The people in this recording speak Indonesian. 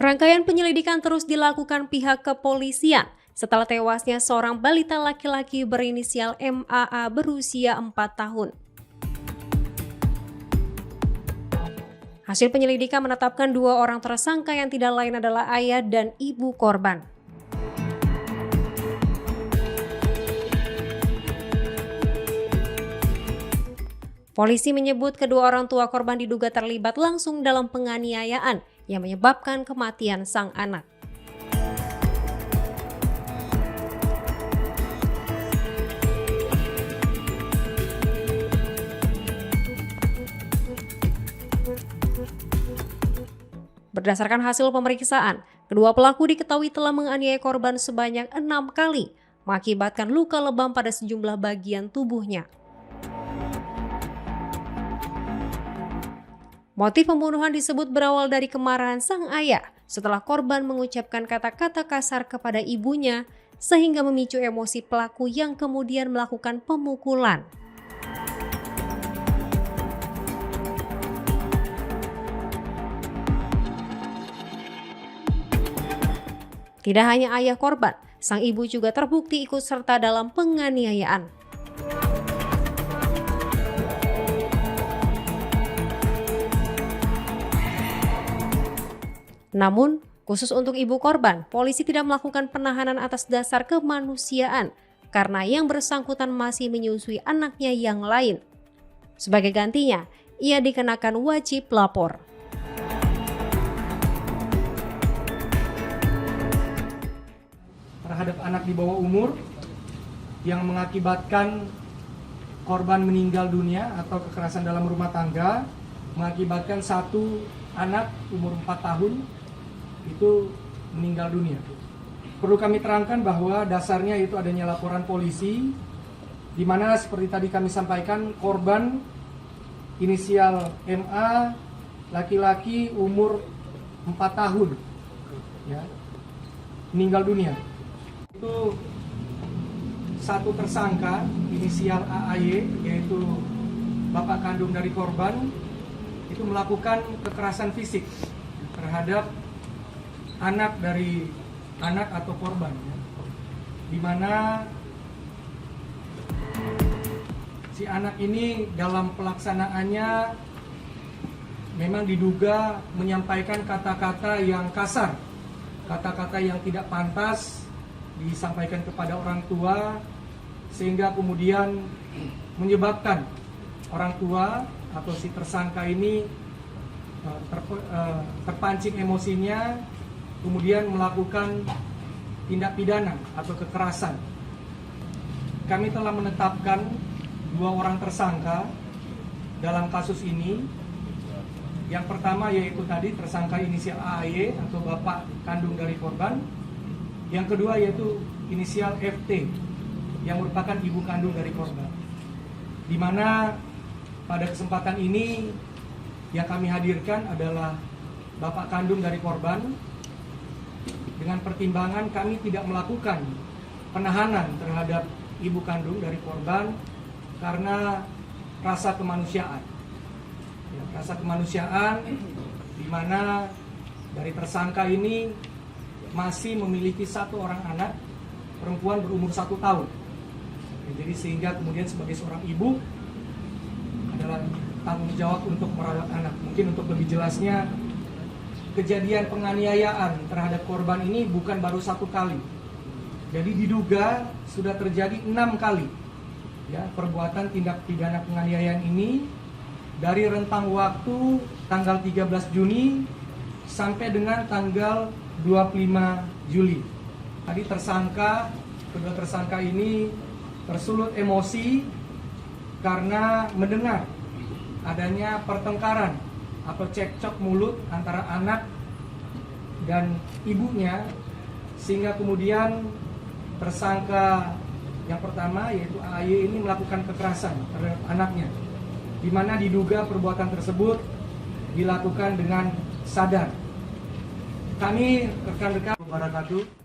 Rangkaian penyelidikan terus dilakukan pihak kepolisian setelah tewasnya seorang balita laki-laki berinisial MAA berusia 4 tahun. Hasil penyelidikan menetapkan 2 orang tersangka yang tidak lain adalah ayah dan ibu korban. Polisi menyebut kedua orang tua korban diduga terlibat langsung dalam penganiayaan yang menyebabkan kematian sang anak. Berdasarkan hasil pemeriksaan, kedua pelaku diketahui telah menganiaya korban sebanyak 6 kali, mengakibatkan luka lebam pada sejumlah bagian tubuhnya. Motif pembunuhan disebut berawal dari kemarahan sang ayah setelah korban mengucapkan kata-kata kasar kepada ibunya sehingga memicu emosi pelaku yang kemudian melakukan pemukulan. Tidak hanya ayah korban, sang ibu juga terbukti ikut serta dalam penganiayaan. Namun, khusus untuk ibu korban, polisi tidak melakukan penahanan atas dasar kemanusiaan karena yang bersangkutan masih menyusui anaknya yang lain. Sebagai gantinya, ia dikenakan wajib lapor. Terhadap anak di bawah umur yang mengakibatkan korban meninggal dunia atau kekerasan dalam rumah tangga, mengakibatkan satu anak umur 4 tahun itu meninggal dunia. Perlu kami terangkan bahwa dasarnya itu adanya laporan polisi di mana seperti tadi kami sampaikan korban inisial MA laki-laki umur 4 tahun ya, meninggal dunia. Itu satu tersangka inisial AAY yaitu bapak kandung dari korban itu melakukan kekerasan fisik terhadap anak atau korban ya. Di mana si anak ini dalam pelaksanaannya memang diduga menyampaikan kata-kata yang kasar, kata-kata yang tidak pantas disampaikan kepada orang tua sehingga kemudian menyebabkan orang tua atau si tersangka ini terpancing emosinya, kemudian melakukan tindak pidana atau kekerasan. Kami telah menetapkan 2 orang tersangka dalam kasus ini. Yang pertama yaitu tadi tersangka inisial AAY atau bapak kandung dari korban. Yang kedua yaitu inisial FT yang merupakan ibu kandung dari korban. Di mana pada kesempatan ini yang kami hadirkan adalah bapak kandung dari korban. Dengan pertimbangan kami tidak melakukan penahanan terhadap ibu kandung dari korban karena rasa kemanusiaan. Ya, rasa kemanusiaan di mana dari tersangka ini masih memiliki 1 orang anak perempuan berumur 1 tahun. Ya, jadi sehingga kemudian sebagai seorang ibu adalah tanggung jawab untuk merawat anak. Mungkin untuk lebih jelasnya, kejadian penganiayaan terhadap korban ini bukan baru 1 kali. Jadi diduga sudah terjadi 6 kali ya, perbuatan tindak pidana penganiayaan ini dari rentang waktu tanggal 13 Juni sampai dengan tanggal 25 Juli. Tadi kedua tersangka ini tersulut emosi karena mendengar adanya pertengkaran atau cekcok mulut antara anak dan ibunya, sehingga kemudian tersangka yang pertama yaitu AY ini melakukan kekerasan terhadap anaknya. di mana diduga perbuatan tersebut dilakukan dengan sadar. Kami rekan-rekan wabarakatuh